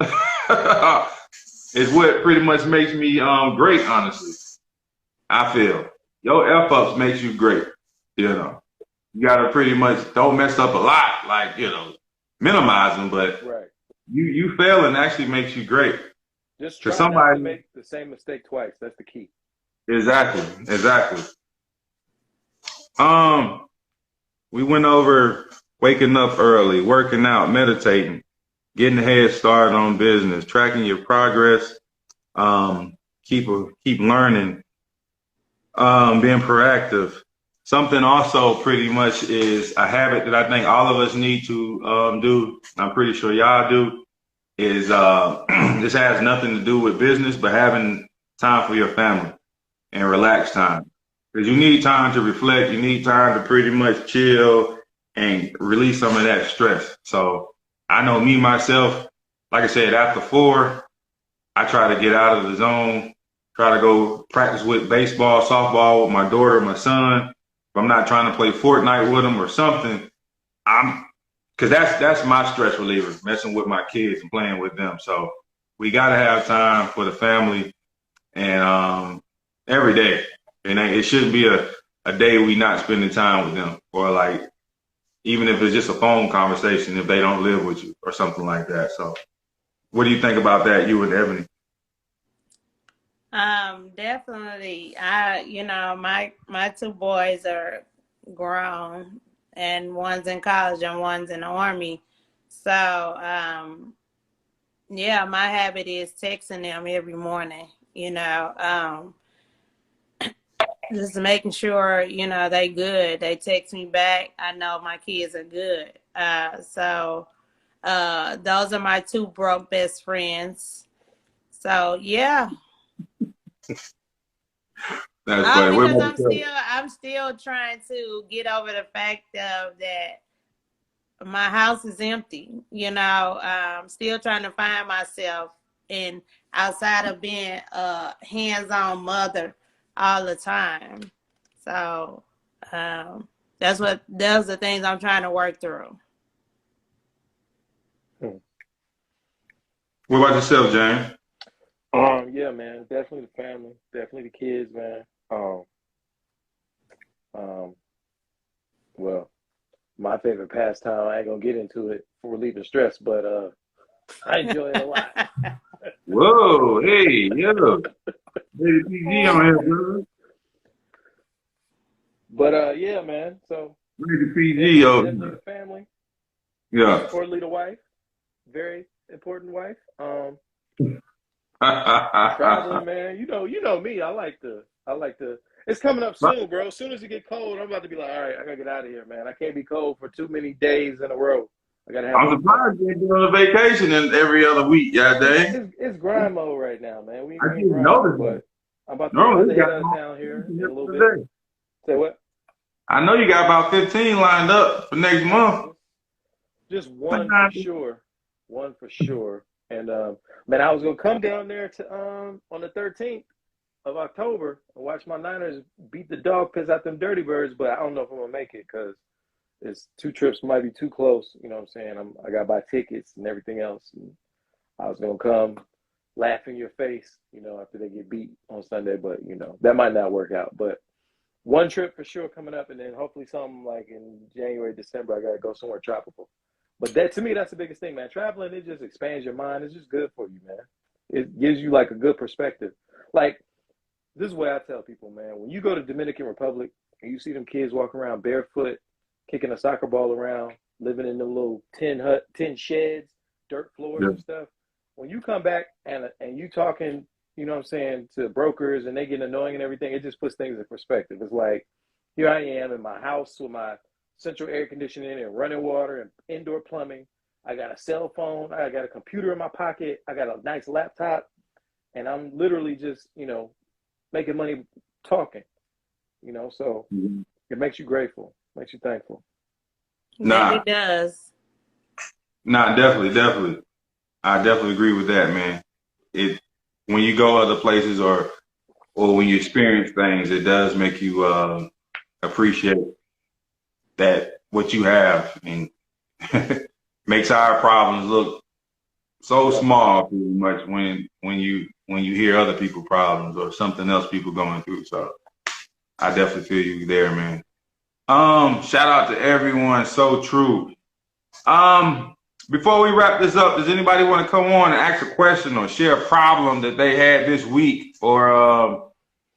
is what pretty much makes me great, honestly. I feel. Your F ups makes you great. You know. You gotta pretty much don't mess up a lot, like, you know, minimize them, but you failing actually makes you great. Just try not to make the same mistake twice. That's the key. Exactly. We went over waking up early, working out, meditating, getting a head start on business, tracking your progress, keep learning, being proactive. Something also pretty much is a habit that I think all of us need to do. I'm pretty sure y'all do. Is this has nothing to do with business, but having time for your family and relax time. Because you need time to reflect. You need time to pretty much chill and release some of that stress. So I know me, myself, like I said, after 4, I try to get out of the zone, try to go practice with baseball, softball with my daughter, my son. If I'm not trying to play Fortnite with them or something, because that's my stress reliever, messing with my kids and playing with them. So we got to have time for the family and every day. And it shouldn't be a day we not spending time with them, or like even if it's just a phone conversation if they don't live with you or something like that. So what do you think about that, you and Ebony? Definitely. You know, my 2 boys are grown, and one's in college and one's in the Army. So, yeah, my habit is texting them every morning, you know, just making sure, you know, they good. They text me back. I know my kids are good. So those are my 2 broke best friends. So, yeah. That's funny. Because I'm still trying to get over the fact of that my house is empty. You know, I'm still trying to find myself in outside of being a hands-on mother all the time. So those are the things I'm trying to work through. What about yourself, James? Yeah, man, definitely the family, definitely the kids, man. Well, my favorite pastime, I ain't gonna get into it for relieving stress, but I enjoy it a lot. Whoa, hey, yo. WTP on here, brother. But yeah, man. So WTP, yo. Definitely the family. Yeah. Importantly, the wife. Very important wife. Traveling, man. You know me. I like to. It's coming up soon, bro. As soon as it get cold, I'm about to be like, all right, I gotta get out of here, man. I can't be cold for too many days in a row. I gotta have. I'm surprised you ain't doing a vacation in every other week, yeah, dang. It's grind mode right now, man. We I didn't notice but I'm about to head out of town here in a little bit. Say what? I know you got about 15 lined up for next month. Just one for sure. One for sure. And man, I was gonna come down there to on the 13th of October and watch my Niners beat the dog piss out them Dirty Birds, but I don't know if I'm gonna make it because it's 2 trips might be too close. You know what I'm saying? I gotta buy tickets and everything else. And I was gonna come laugh in your face, you know, after they get beat on Sunday, but you know that might not work out. But one trip for sure coming up, and then hopefully something like in January, December, I gotta go somewhere tropical. But that, to me, that's the biggest thing, man. Traveling, it just expands your mind. It's just good for you, man. It gives you like a good perspective. Like, this is what I tell people, man. When you go to Dominican Republic and you see them kids walking around barefoot, kicking a soccer ball around, living in them little tin sheds, dirt floors and stuff. When you come back and you talking, you know what I'm saying, to brokers and they get annoying and everything, it just puts things in perspective. It's like, here I am in my house with my central air conditioning and running water and indoor plumbing. I got a cell phone. I got a computer in my pocket. I got a nice laptop, and I'm literally just, you know, making money talking. You know, so it makes you grateful, makes you thankful. Nah, it does. Nah, definitely. I definitely agree with that, man. It when you go other places or when you experience things, it does make you appreciate that what you have, and makes our problems look so small pretty much when you hear other people's problems or something else people going through. So I definitely feel you there, man. Shout out to everyone. So true. Before we wrap this up, does anybody want to come on and ask a question or share a problem that they had this week, or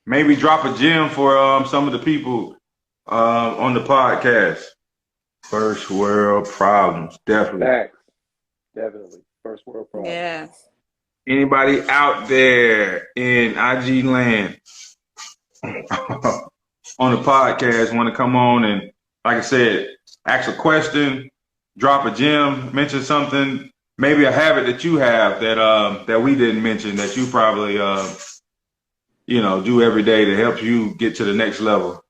maybe drop a gem for some of the people on the podcast? First world problems, definitely. Facts. Definitely. First world problems. Yes. Anybody out there in IG land on the podcast want to come on and, like I said, ask a question, drop a gem, mention something, maybe a habit that you have that we didn't mention that you probably do every day to help you get to the next level.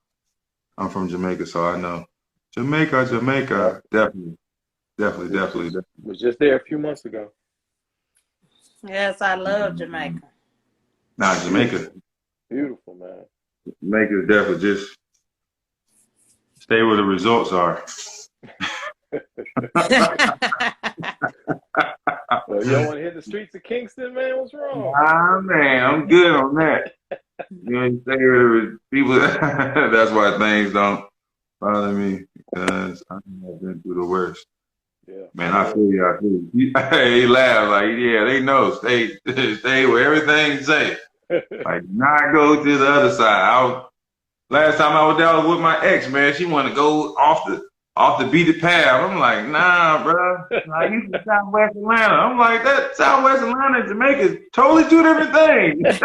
I'm from Jamaica, so I know. Jamaica. Definitely. Was just there a few months ago. Yes, I love Jamaica. Nah, Jamaica. Beautiful, man. Jamaica is definitely just stay where the results are. Well, you don't want to hit the streets of Kingston, man? What's wrong? Ah, man, I'm good on that. You stay with people. That's why things don't bother me, because I've been through the worst. Yeah. Man, I feel you. He laughed like, yeah, they know. Stay with everything you say. Like, not go to the other side. Last time I was there, I was with my ex, man. She wanted to go off the beaten path. I'm like, nah, bro. Like, you from Southwest Atlanta. I'm like, that Southwest Atlanta and Jamaica is totally two different things.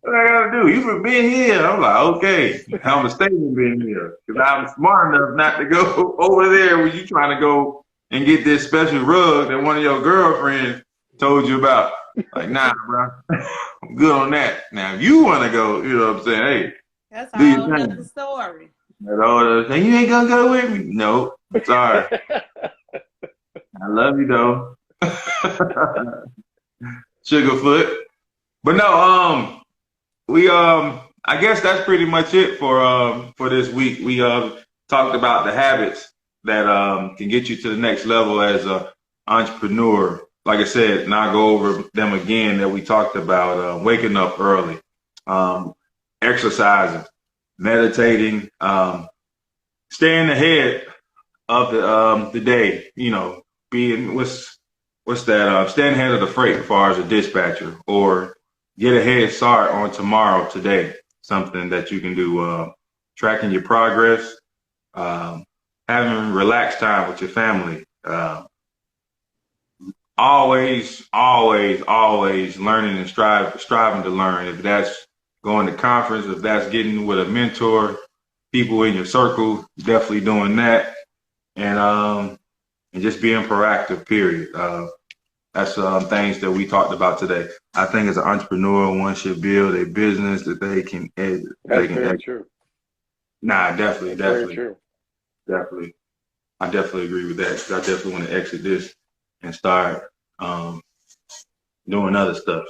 What I gotta do? You from being here? I'm like, okay, I'm a statement being here because I'm smart enough not to go over there when you trying to go and get this special rug that one of your girlfriends told you about. Like, nah, bro, I'm good on that. Now, if you want to go, you know what I'm saying? Hey, that's a whole other story. That's all other thing. You ain't gonna go with me? No, sorry. I love you though, Sugarfoot. But no, I guess that's pretty much it for this week. We talked about the habits that can get you to the next level as an entrepreneur. Like I said, and I'll go over them again that we talked about: waking up early, exercising, meditating, staying ahead of the day. You know, being what's that? Staying ahead of the freight as far as a dispatcher, or get a head start on tomorrow, today. Something that you can do, tracking your progress, having relaxed time with your family. Always learning and striving to learn. If that's going to conference, if that's getting with a mentor, people in your circle, definitely doing that. And just being proactive, period. That's things that we talked about today. I think as an entrepreneur, one should build a business that they can edit. That's very true. Nah, definitely. Very true. Definitely. I definitely agree with that. I definitely want to exit this and start doing other stuff.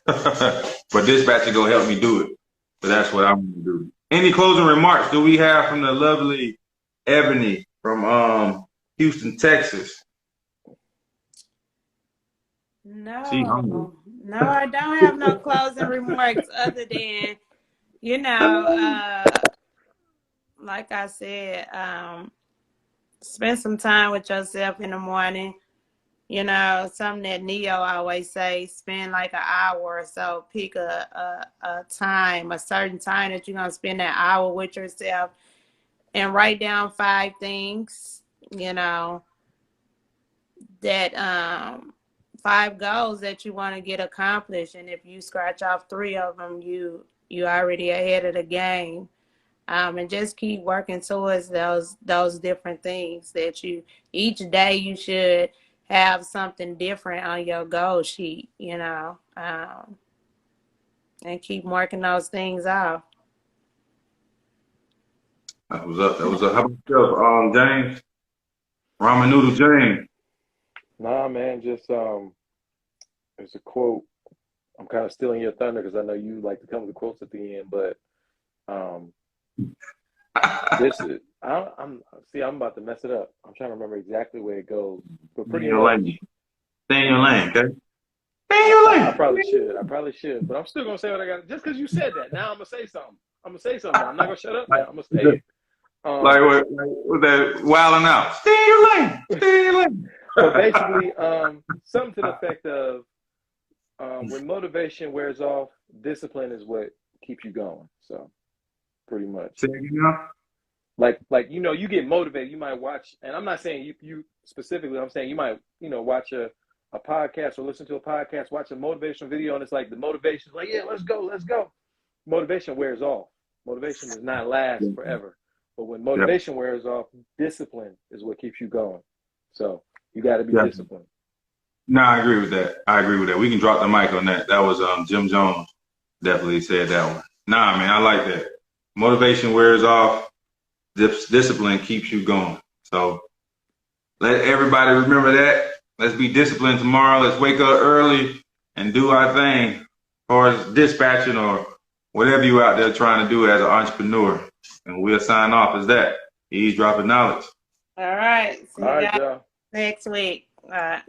But dispatching gonna help me do it. So that's what I'm gonna do. Any closing remarks do we have from the lovely Ebony from Houston, Texas? No, I don't have no closing remarks other than, like I said, spend some time with yourself in the morning. Something that Neo always say, spend like an hour or so, pick a certain time that you're going to spend that hour with yourself and write down 5 things, that 5 goals that you want to get accomplished. And if you scratch off 3 of them, you already ahead of the game. And just keep working towards those different things that each day you should have something different on your goal sheet, and keep working those things off. That was up. That was up. How about yourself, James? Ramen Noodle James. Nah, man, just there's a quote. I'm kind of stealing your thunder because I know you like to come with quotes at the end, but this is I'm about to mess it up. I'm trying to remember exactly where it goes, but pretty much. Stay in your lane, okay? Stay in your lane. I probably should, but I'm still gonna say what I got. Just because you said that, now I'm gonna say something. I'm not gonna shut up now. I'm gonna say it. Like what that wilding out. Stay in your lane. Stay in your lane. So basically, something to the effect of when motivation wears off, discipline is what keeps you going. So pretty much. Like you get motivated. You might watch, and I'm not saying you specifically. I'm saying you might watch a podcast or listen to a podcast, watch a motivational video, and it's like the motivation is like, yeah, let's go. Motivation wears off. Motivation does not last forever. But when motivation wears off, discipline is what keeps you going. So you got to be disciplined. No, I agree with that. We can drop the mic on that. That was Jim Jones definitely said that one. Nah, man, I like that. Motivation wears off. Discipline keeps you going. So let everybody remember that. Let's be disciplined tomorrow. Let's wake up early and do our thing, or as dispatching or whatever you out there trying to do as an entrepreneur. And we'll sign off as that. Eavesdropping knowledge. All right. See you guys next week. All right.